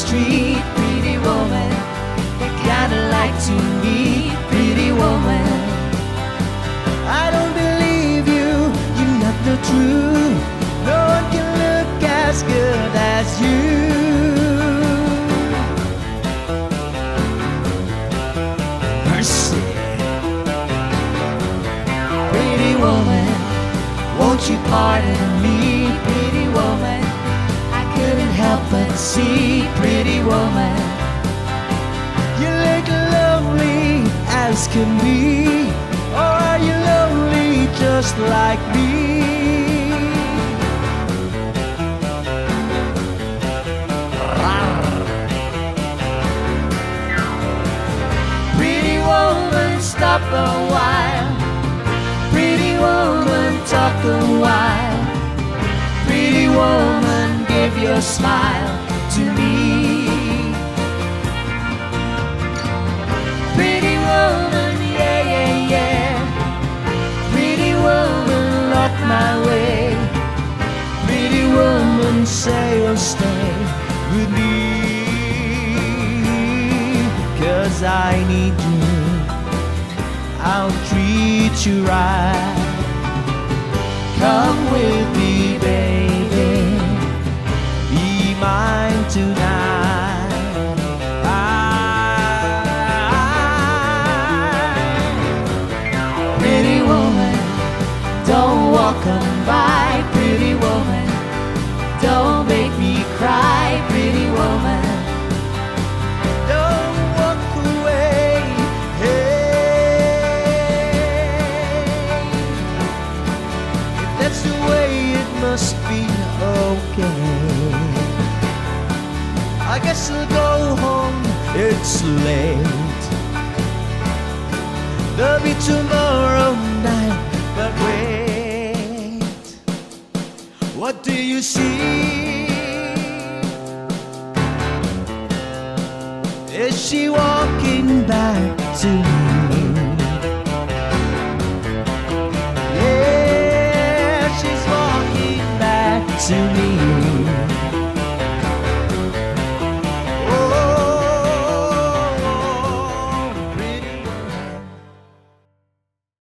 street. Pretty woman, they kinda like to meet. Pretty woman, I don't believe you, you're not the truth. No one can look as good as you. Mercy. Pretty woman, won't you pardon me? Pretty woman, I couldn't help but see. Pretty woman, you look lovely as can be. Or are you lonely just like me? Pretty woman, stop a while. Pretty woman, talk a while. Pretty woman, give your smile to me. Pretty woman, yeah, yeah, yeah. Pretty woman, look my way. Pretty woman, say you'll stay with me. 'Cause I need you, I'll treat you right. Come with me, baby, be mine tonight. Pretty woman, don't walk on by. Pretty woman, don't make me cry. Pretty woman, don't walk away. That's the way it must be, okay. I guess I'll go home, it's late. There'll be tomorrow night, but wait. What do you see? Is she walking back to me?